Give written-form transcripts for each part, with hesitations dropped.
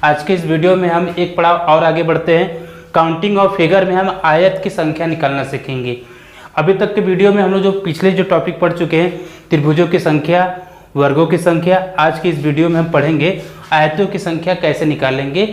आज के इस वीडियो में हम एक पड़ाव और आगे बढ़ते हैं। काउंटिंग ऑफ फिगर में हम आयत की संख्या निकालना सीखेंगे। अभी तक के वीडियो में हम लोग जो पिछले टॉपिक पढ़ चुके हैं, त्रिभुजों की संख्या, वर्गों की संख्या, आज की इस वीडियो में हम पढ़ेंगे आयतों की संख्या कैसे निकालेंगे।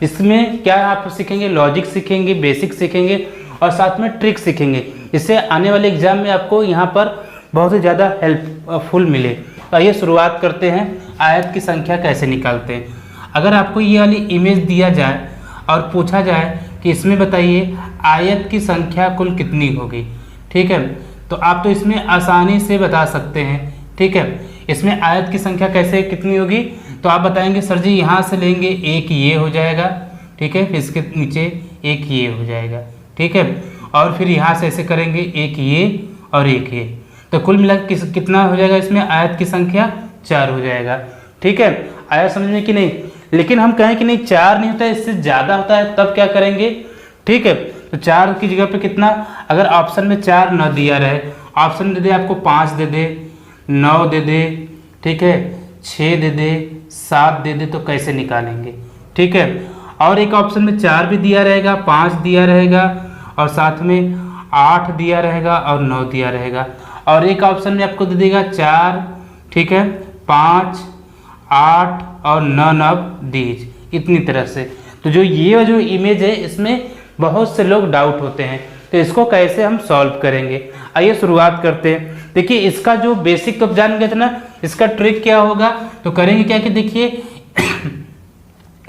इसमें क्या आप सीखेंगे, लॉजिक सीखेंगे, बेसिक सीखेंगे और साथ में ट्रिक सीखेंगे। इससे आने वाले एग्जाम में आपको यहाँ पर बहुत ही ज़्यादा हेल्पफुल मिले। तो आइए शुरुआत करते हैं, आयत की संख्या कैसे निकालते हैं। अगर आपको ये वाली इमेज दिया जाए और पूछा जाए कि इसमें बताइए आयत की संख्या कुल कितनी होगी, ठीक है, तो आप तो इसमें आसानी से बता सकते हैं, ठीक है। इसमें आयत की संख्या कैसे कितनी होगी, तो आप बताएंगे सर जी यहाँ से लेंगे एक ये हो जाएगा, ठीक है, फिर इसके नीचे एक ये हो जाएगा, ठीक है, और फिर यहाँ से ऐसे करेंगे एक ये और एक ये, तो कुल मिला कितना हो जाएगा, इसमें आयत की संख्या 4 हो जाएगा, ठीक है। आया समझ में कि नहीं। लेकिन हम कहें कि नहीं 4 नहीं होता है, इससे ज़्यादा होता है, तब क्या करेंगे, ठीक है। तो 4 की जगह पे कितना, अगर ऑप्शन में 4 न दिया रहे, ऑप्शन दे दे आपको 5 दे दे, 9 दे दे, ठीक है, 6 दे दे, 7 दे दे, तो कैसे निकालेंगे, ठीक है। और एक ऑप्शन में 4 भी दिया रहेगा, 5 दिया रहेगा और साथ में 8 दिया रहेगा और 9 दिया रहेगा, और एक ऑप्शन में आपको दे देगा 4, ठीक है, 5, 8 और 9 दीज, इतनी तरह से। तो जो इमेज है इसमें बहुत से लोग डाउट होते हैं, तो इसको कैसे हम सॉल्व करेंगे। आइए शुरुआत करते हैं। देखिए इसका जो बेसिक तो जान गए थे ना, इसका ट्रिक क्या होगा, तो करेंगे क्या कि देखिए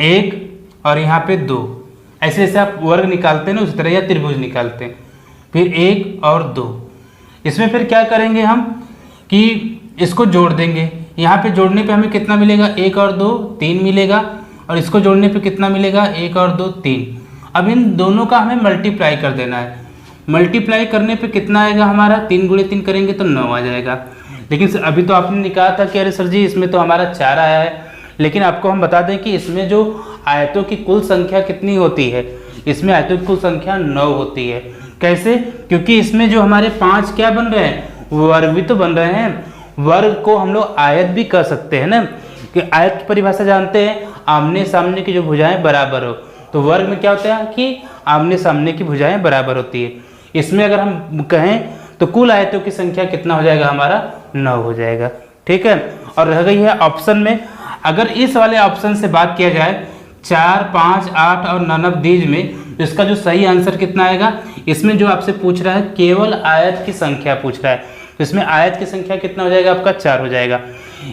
1 और यहाँ पे 2, ऐसे ऐसे आप वर्ग निकालते हैं ना उसी तरह, या त्रिभुज निकालते हैं, फिर 1 और 2। इसमें फिर क्या करेंगे हम कि इसको जोड़ देंगे। यहाँ पे जोड़ने पे हमें कितना मिलेगा, 1 और 2 3 मिलेगा, और इसको जोड़ने पे कितना मिलेगा, 1 और 2 3। अब इन दोनों का हमें मल्टीप्लाई कर देना है। मल्टीप्लाई करने पे कितना आएगा हमारा, 3 गुणे 3 करेंगे तो 9 आ जाएगा। लेकिन अभी तो आपने कहा था कि अरे सर जी इसमें तो हमारा 4 आया है, लेकिन आपको हम बता दें कि इसमें जो आयतों की कुल संख्या कितनी होती है, इसमें आयतों की कुल संख्या 9 होती है। कैसे, क्योंकि इसमें जो हमारे 5 क्या बन रहे हैं, वर्ग भी तो बन रहे हैं। वर्ग को हम लोग आयत भी कर सकते हैं ना, कि आयत की परिभाषा जानते हैं, आमने सामने की जो भुजाएं बराबर हो। तो वर्ग में क्या होता है कि आमने सामने की भुजाएं बराबर होती है। इसमें अगर हम कहें तो कुल आयतों की संख्या कितना हो जाएगा हमारा, 9 हो जाएगा, ठीक है। और रह गई है ऑप्शन में, अगर इस वाले ऑप्शन से बात किया जाए 4, 5, 8 और 9 दीज में, तो इसका जो सही आंसर कितना आएगा, इसमें जो आपसे पूछ रहा है केवल आयत की संख्या पूछ रहा है, तो इसमें आयत की संख्या कितना हो जाएगा आपका, 4 हो जाएगा।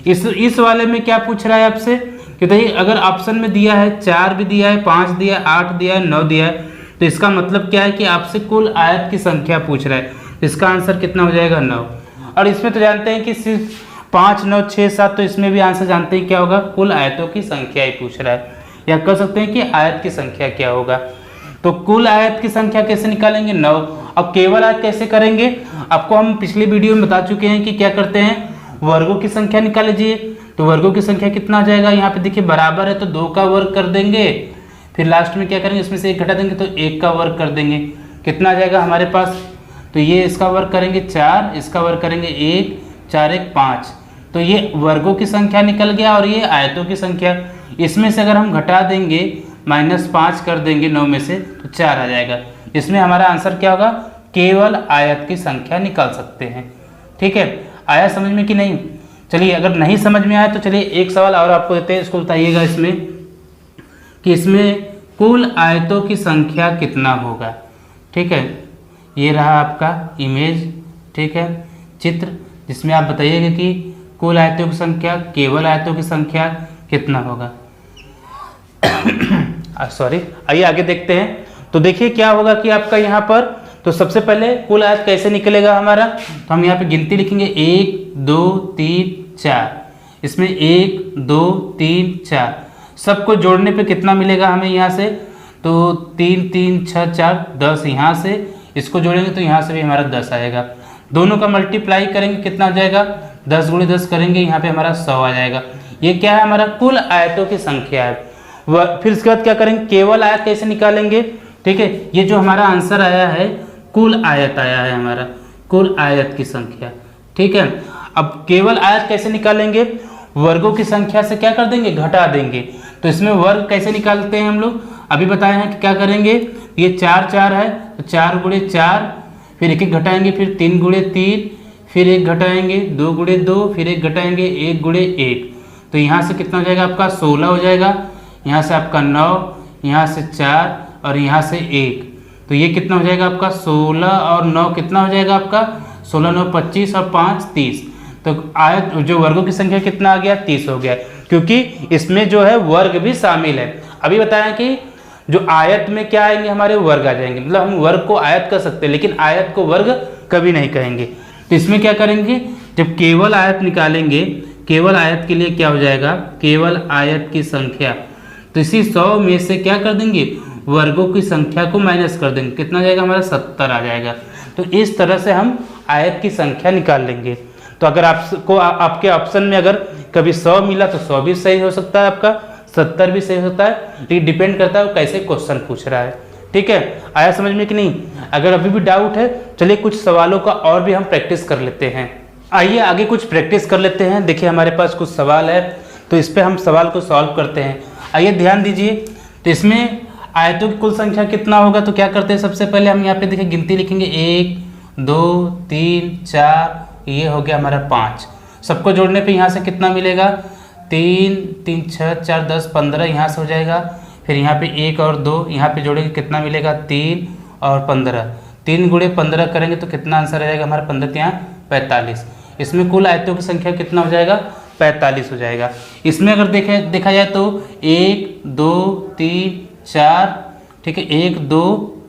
इस वाले में क्या पूछ रहा है आपसे कि देखिए अगर ऑप्शन में दिया है 4 भी दिया है, 5 दिया है, 8 दिया है, 9 दिया है, तो इसका मतलब क्या है कि आपसे कुल आयत की संख्या पूछ रहा है, तो इसका आंसर कितना हो जाएगा, 9। और इसमें तो जानते हैं कि सिर्फ 5, 9, 6, 7, तो इसमें भी आंसर जानते हैं क्या होगा, कुल आयतों की संख्या ही पूछ रहा है, या कह सकते हैं कि आयत की संख्या क्या होगा। तो कुल आयत की संख्या कैसे निकालेंगे, 9। अब केवल आयत कैसे करेंगे, आपको हम पिछले वीडियो में बता चुके हैं कि क्या करते हैं, वर्गों की संख्या निकाल लीजिए। तो वर्गों की संख्या कितना आ जाएगा, यहाँ पे देखिए बराबर है तो 2 का वर्ग कर देंगे, फिर लास्ट में क्या करेंगे, इसमें से 1 घटा देंगे तो 1 का वर्ग कर देंगे, कितना आ जाएगा हमारे पास, तो ये इसका वर्ग करेंगे 4, इसका वर्ग करेंगे 1, 4 1 5, तो ये वर्गों की संख्या निकल गया। और ये आयतों की संख्या, इसमें से अगर हम घटा देंगे -5 कर देंगे 9 में से, तो 4 आ जाएगा। इसमें हमारा आंसर क्या होगा, केवल आयत की संख्या निकाल सकते हैं, ठीक है। आया समझ में कि नहीं। चलिए अगर नहीं समझ में आया तो चलिए एक सवाल और आपको देते हैं, इसको बताइएगा इसमें कि इसमें कुल आयतों की संख्या कितना होगा, ठीक है। ये रहा आपका इमेज, ठीक है, चित्र, जिसमें आप बताइएगा कि कुल आयतों की संख्या, केवल आयतों की संख्या कितना होगा। सॉरी, आइए आगे देखते हैं। तो देखिए क्या होगा कि आपका यहाँ पर, तो सबसे पहले कुल आयत कैसे निकलेगा हमारा, तो हम यहाँ पे गिनती लिखेंगे 1 2 3 4, इसमें 1 2 3 4, सबको जोड़ने पे कितना मिलेगा हमें यहाँ से, तो 3 3 6 4 10, यहाँ से इसको जोड़ेंगे तो यहाँ से भी हमारा 10 आएगा। दोनों का मल्टीप्लाई करेंगे कितना आ जाएगा, 10 गुणे 10 करेंगे, यहाँ पे हमारा 100 आ जाएगा। ये क्या है, हमारा कुल आयतों की संख्या है। फिर इसके बाद क्या करेंगे, केवल आयत कैसे निकालेंगे, ठीक है। ये जो हमारा आंसर आया है कुल आयत आया है हमारा, कुल आयत की संख्या, ठीक है। अब केवल आयत कैसे निकालेंगे, वर्गों की संख्या से क्या कर देंगे, घटा देंगे। तो इसमें वर्ग कैसे निकालते हैं हम लोग, अभी बताए हैं कि क्या करेंगे। ये 4 4 है तो 4 गुणे 4, फिर 1 1 घटाएंगे, फिर 3 गुणे 3, फिर 1 घटाएंगे, 2 गुणे 2, फिर 1 घटाएंगे, 1 गुणे 1। तो यहाँ से कितना हो जाएगा आपका 16 हो जाएगा, यहाँ से आपका 9, यहाँ से 4 और यहाँ से 1। तो ये कितना हो जाएगा आपका 16 और 9 कितना हो जाएगा आपका 16 9 25 और 5 30। तो आयत जो वर्गों की संख्या कितना आ गया 30 हो गया, क्योंकि इसमें जो है वर्ग भी शामिल है। अभी बताया कि जो आयत में क्या आएंगे हमारे वर्ग आ जाएंगे, मतलब हम वर्ग को आयत कर सकते हैं लेकिन आयत को वर्ग कभी नहीं कहेंगे। तो इसमें क्या करेंगे, जब केवल आयत निकालेंगे, केवल आयत के लिए क्या हो जाएगा, केवल आयत की संख्या, तो इसी 100 में से क्या कर देंगे, वर्गों की संख्या को माइनस कर देंगे, कितना आ जाएगा हमारा 70 आ जाएगा। तो इस तरह से हम आयत की संख्या निकाल लेंगे। तो अगर आपको आपके ऑप्शन में अगर कभी 100 मिला तो 100 भी सही हो सकता है, आपका 70 भी सही होता है, लेकिन डिपेंड करता है वो कैसे क्वेश्चन पूछ रहा है। ठीक है, आया समझ में कि नहीं। अगर अभी भी डाउट है चलिए कुछ सवालों का और भी हम प्रैक्टिस कर लेते हैं। आइए आगे कुछ प्रैक्टिस कर लेते हैं। देखिए हमारे पास कुछ सवाल है तो इस पर हम सवाल को सॉल्व करते हैं। आइए ध्यान दीजिए, तो इसमें आयतों की कुल संख्या कितना होगा, तो क्या करते हैं सबसे पहले हम यहाँ पे देखिए गिनती लिखेंगे 1 2 3 4, ये हो गया हमारा 5। सबको जोड़ने पे यहाँ से कितना मिलेगा 3 3 6 4 10 15, यहाँ से हो जाएगा। फिर यहाँ पे 1 और 2 यहाँ पे जोड़ेंगे कितना मिलेगा 3 और 15, 3 गुणे 15 करेंगे तो कितना आंसर आ जाएगा हमारा 15 यहाँ 45। इसमें कुल आयतों की संख्या कितना हो जाएगा 45 हो जाएगा। इसमें अगर देखा जाए तो 1 2 3 4, ठीक है 1 2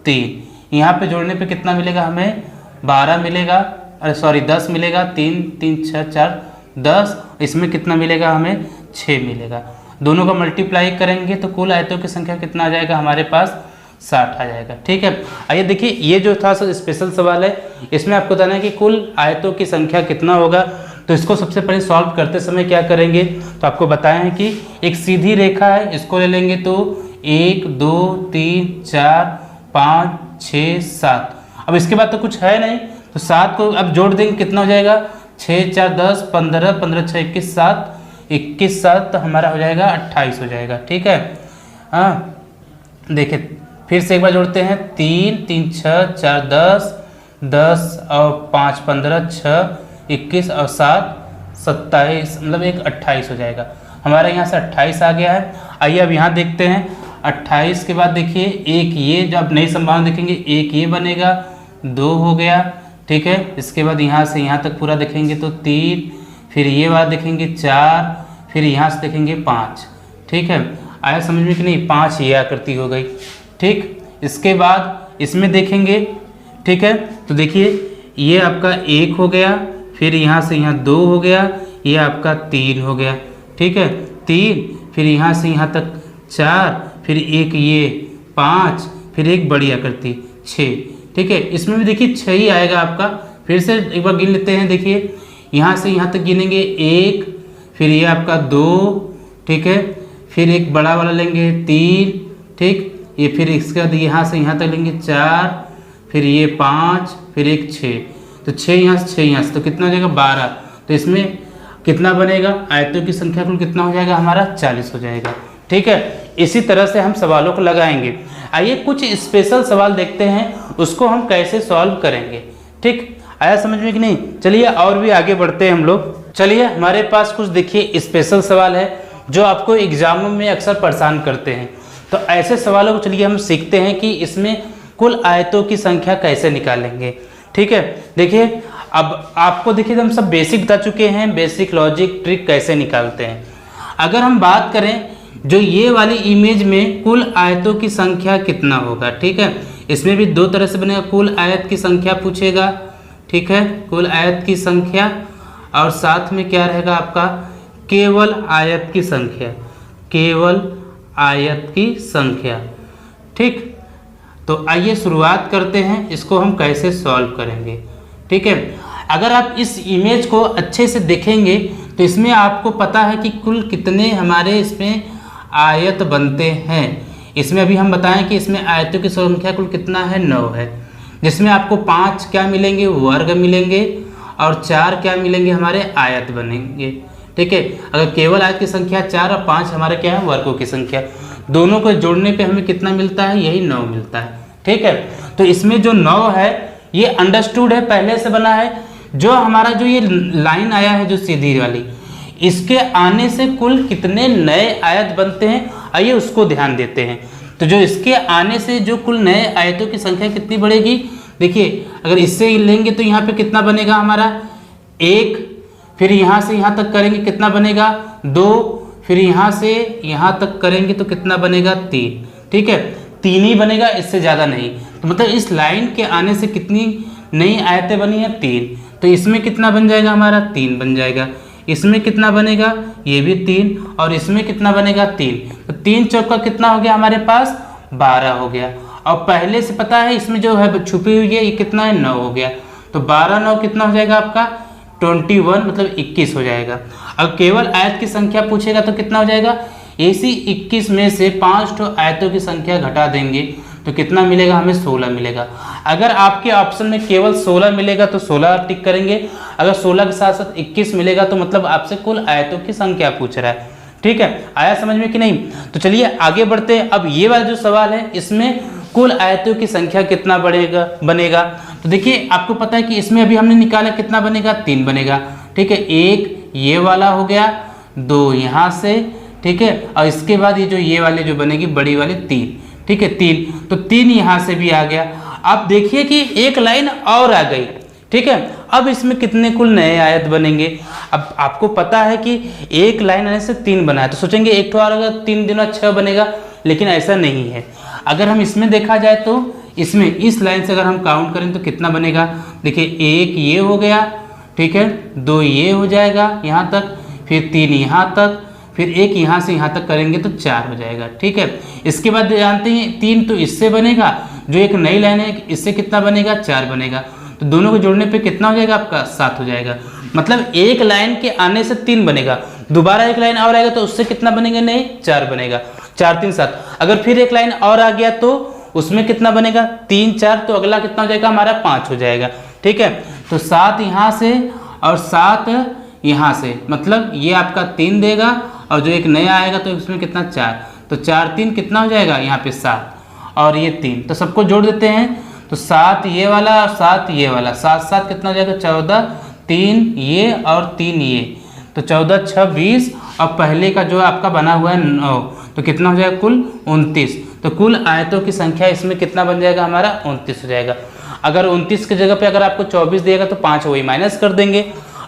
3, यहाँ पे जोड़ने पे कितना मिलेगा हमें 12 मिलेगा, अरे सॉरी 10 मिलेगा, 3 3 6 4 10, इसमें कितना मिलेगा हमें 6 मिलेगा। दोनों का मल्टीप्लाई करेंगे तो कुल आयतों की संख्या कितना आ जाएगा हमारे पास 60 आ जाएगा। ठीक है, आइए देखिए ये जो था स्पेशल सवाल है, इसमें आपको बताना है कि कुल आयतों की संख्या कितना होगा। तो इसको सबसे पहले सॉल्व करते समय क्या करेंगे, तो आपको बताया है कि एक सीधी रेखा है, इसको ले लेंगे तो 1 2 3 4 5 6 7। अब इसके बाद तो कुछ है नहीं, तो 7 को अब जोड़ देंगे कितना हो जाएगा 6 4 10 15, 15 6 21 7, 21 7 तो हमारा हो जाएगा 28 हो जाएगा। ठीक है, हाँ देखिए फिर से एक बार जोड़ते हैं 3 3 6 4 10, 10 और 5 15, 6 21 और 7 27, मतलब एक 28 हो जाएगा हमारा, यहाँ से 28 आ गया है। आइए अब यहाँ देखते हैं 28 के बाद देखिए एक ये जब नई संभावना देखेंगे, एक ये बनेगा 2 हो गया। ठीक है, इसके बाद यहाँ से यहाँ तक पूरा देखेंगे तो 3, फिर ये बात देखेंगे 4, फिर यहाँ से देखेंगे 5। ठीक है, आया समझ में कि नहीं, 5 ये आकृति हो गई। ठीक, इसके बाद इसमें देखेंगे, ठीक है तो देखिए ये आपका 1 हो गया, फिर यहाँ से यहाँ 2 हो गया, ये आपका 3 हो गया। ठीक है 3, फिर यहाँ से यहाँ तक 4, फिर एक ये 5, फिर एक बड़ी आकृति 6। ठीक है, इसमें भी देखिए 6 ही आएगा आपका। फिर से एक बार गिन लेते हैं, देखिए यहाँ से यहाँ तक गिनेंगे 1, फिर ये आपका 2, ठीक है फिर एक बड़ा वाला लेंगे 3, ठीक ये फिर इसके बाद यहाँ से यहाँ तक लेंगे 4, फिर ये 5, फिर एक 6, तो 6 यहाँ से 6 यहाँ से, तो कितना हो जाएगा 12। तो इसमें कितना बनेगा, आयतों की संख्या कुल कितना हो जाएगा हमारा 40 हो जाएगा। ठीक है, इसी तरह से हम सवालों को लगाएंगे। आइए कुछ स्पेशल सवाल देखते हैं, उसको हम कैसे सॉल्व करेंगे। ठीक, आया समझ में कि नहीं। चलिए और भी आगे बढ़ते हैं हम लोग। चलिए हमारे पास कुछ देखिए स्पेशल सवाल है जो आपको एग्जामों में अक्सर परेशान करते हैं। तो ऐसे सवालों को चलिए हम सीखते हैं कि इसमें कुल आयतों की संख्या कैसे निकालेंगे। ठीक है, देखिए अब आपको देखिए हम सब बेसिक बता चुके हैं, बेसिक लॉजिक ट्रिक कैसे निकालते हैं। अगर हम बात करें जो ये वाली इमेज में कुल आयतों की संख्या कितना होगा। ठीक है, इसमें भी 2 तरह से बनेगा, कुल आयत की संख्या पूछेगा, ठीक है कुल आयत की संख्या, और साथ में क्या रहेगा आपका केवल आयत की संख्या, केवल आयत की संख्या। ठीक, तो आइए शुरुआत करते हैं, इसको हम कैसे सॉल्व करेंगे। ठीक है, अगर आप इस इमेज को अच्छे से देखेंगे तो इसमें आपको पता है कि कुल कितने हमारे इसमें आयत बनते हैं। इसमें अभी हम बताएं कि इसमें आयतों की संख्या कुल कितना है 9 है, जिसमें आपको 5 क्या मिलेंगे वर्ग मिलेंगे और 4 क्या मिलेंगे हमारे आयत बनेंगे। ठीक है। अगर केवल आयत की संख्या 4 और 5 हमारे क्या है, वर्गों की संख्या, दोनों को जोड़ने पे हमें कितना मिलता है, यही 9 मिलता है, ठीक है। तो इसमें जो 9 है ये अंडरस्टूड है, पहले से बना है। जो हमारा जो ये लाइन आया है जो सीधी वाली, इसके आने से कुल कितने नए आयत बनते हैं, आइए उसको ध्यान देते हैं। तो जो इसके आने से जो कुल नए आयतों की संख्या कितनी बढ़ेगी, देखिए अगर इससे लेंगे तो यहाँ पे कितना बनेगा हमारा 1, फिर यहाँ से यहाँ तक करेंगे कितना बनेगा 2, फिर यहाँ से यहाँ तक करेंगे तो कितना बनेगा 3, ठीक है, 3 ही बनेगा, इससे ज़्यादा नहीं। तो मतलब इस लाइन के आने से कितनी नई आयतें बनी है 3, तो इसमें कितना बन जाएगा हमारा 3 बन जाएगा, इसमें कितना बनेगा ये भी 3, और इसमें कितना बनेगा 3, तो 3 चौका कितना हो गया हमारे पास 12 हो गया। और पहले से पता है इसमें जो है छुपी हुई है ये कितना है 9 हो गया, तो 12 9 कितना हो जाएगा आपका 21, मतलब 21 हो जाएगा। अब केवल आयत की संख्या पूछेगा तो कितना हो जाएगा, इसी 21 में से 5 तो आयतों की संख्या घटा देंगे तो कितना मिलेगा हमें 16 मिलेगा। अगर आपके ऑप्शन में केवल 16 मिलेगा तो 16 टिक करेंगे, अगर 16 के साथ साथ 21 मिलेगा तो मतलब आपसे कुल आयतों की संख्या पूछ रहा है, ठीक है। आया समझ में कि नहीं। तो चलिए आगे बढ़ते हैं। अब ये वाला जो सवाल है इसमें कुल आयतों की संख्या कितना बनेगा। तो देखिए आपको पता है कि इसमें अभी हमने निकाला कितना बनेगा 3 बनेगा, ठीक है। 1 ये वाला हो गया, 2 यहाँ से, ठीक है, और इसके बाद ये जो ये वाले जो बनेगी बड़ी वाली 3, ठीक है 3, तो 3 यहाँ से भी आ गया। अब देखिए कि एक लाइन और आ गई, ठीक है। अब इसमें कितने कुल नए आयत बनेंगे। अब आपको पता है कि एक लाइन आने से 3 बना है, तो सोचेंगे एक तो और अगर 3 दूना 6 बनेगा, लेकिन ऐसा नहीं है। अगर हम इसमें देखा जाए तो इसमें इस लाइन से अगर हम काउंट करें तो कितना बनेगा, देखिए 1 ये हो गया, ठीक है, 2 ये हो जाएगा यहाँ तक, फिर 3 यहाँ तक, फिर 1 यहाँ से यहाँ तक करेंगे तो 4 हो जाएगा, ठीक है। इसके बाद जानते हैं 3 तो इससे बनेगा, जो एक नई लाइन है इससे कितना बनेगा 4 बनेगा, तो दोनों को जोड़ने पे कितना हो जाएगा आपका 7 हो जाएगा। मतलब एक लाइन के आने से 3 बनेगा, दोबारा एक लाइन और आएगा तो उससे कितना बनेगा, नहीं 4 बनेगा, 4 3 7। अगर फिर एक लाइन और आ गया तो उसमें कितना बनेगा 3 4, तो अगला कितना हो जाएगा हमारा 5 हो जाएगा, ठीक है। तो 7 यहाँ से और 7 यहाँ से, मतलब ये आपका 3 देगा, और जो एक नया आएगा तो इसमें कितना 4, तो 4 3 कितना हो जाएगा यहाँ पे 7, और ये 3, तो सबको जोड़ देते हैं तो 7 ये वाला और 7 ये वाला, 7 7 कितना हो जाएगा 14, 3 ये और 3 ये, तो 14 6 20, और पहले का जो आपका बना हुआ है 9, तो कितना हो जाएगा कुल 29। तो कुल आयतों की संख्या इसमें कितना बन जाएगा हमारा 29 हो जाएगा। अगर 29 की जगह पे अगर आपको 24 देगा तो 5 वही माइनस कर देंगे।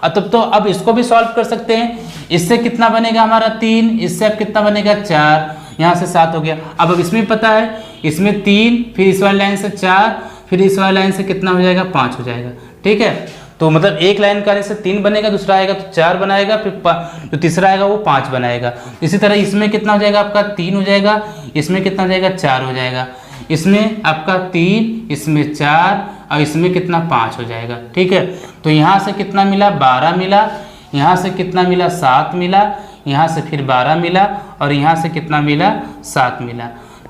तब तो अब इसको भी सॉल्व कर सकते हैं। इससे कितना बनेगा हमारा 3, इससे अब कितना बनेगा 4, यहाँ से 7 हो गया। अब इसमें पता है इसमें 3, फिर इस वाली लाइन से 4, फिर इस वाली लाइन से कितना हो जाएगा 5 हो जाएगा, ठीक है। तो मतलब एक लाइन का से 3 बनेगा, दूसरा आएगा तो 4 बनाएगा, फिर जो तीसरा आएगा वो 5 बनाएगा। इसी तरह इसमें कितना हो जाएगा आपका 3 हो जाएगा, इसमें कितना हो जाएगा 4 हो जाएगा, इसमें आपका 3, इसमें 4, और इसमें कितना 5 हो जाएगा, ठीक है। तो यहाँ से कितना मिला 12 मिला, यहाँ से कितना मिला 7 मिला, यहाँ से फिर 12 मिला, और यहाँ से कितना मिला 7 मिला।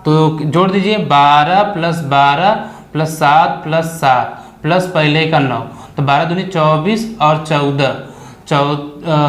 तो जोड़ दीजिए 12 + 12 + 7 + 7 प्लस पहले का 9, तो 12 दूनी 24 और 14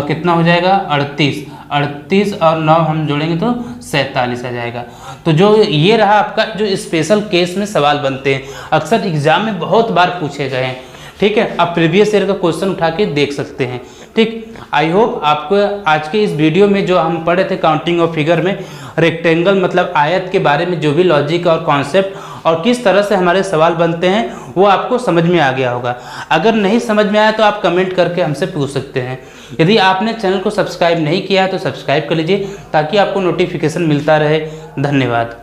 कितना हो जाएगा 38, 38 और 9 हम जोड़ेंगे तो 47 आ जाएगा। तो जो ये रहा आपका जो स्पेशल केस में सवाल बनते हैं, अक्सर एग्जाम में बहुत बार पूछे गए हैं, ठीक है। आप प्रीवियस ईयर का क्वेश्चन उठा के देख सकते हैं, ठीक। आई होप आपको आज के इस वीडियो में जो हम पढ़े थे काउंटिंग ऑफ फिगर में रेक्टेंगल मतलब आयत के बारे में जो भी लॉजिक और कॉन्सेप्ट और किस तरह से हमारे सवाल बनते हैं वो आपको समझ में आ गया होगा। अगर नहीं समझ में आया तो आप कमेंट करके हमसे पूछ सकते हैं। यदि आपने चैनल को सब्सक्राइब नहीं किया है तो सब्सक्राइब कर लीजिए ताकि आपको नोटिफिकेशन मिलता रहे। धन्यवाद।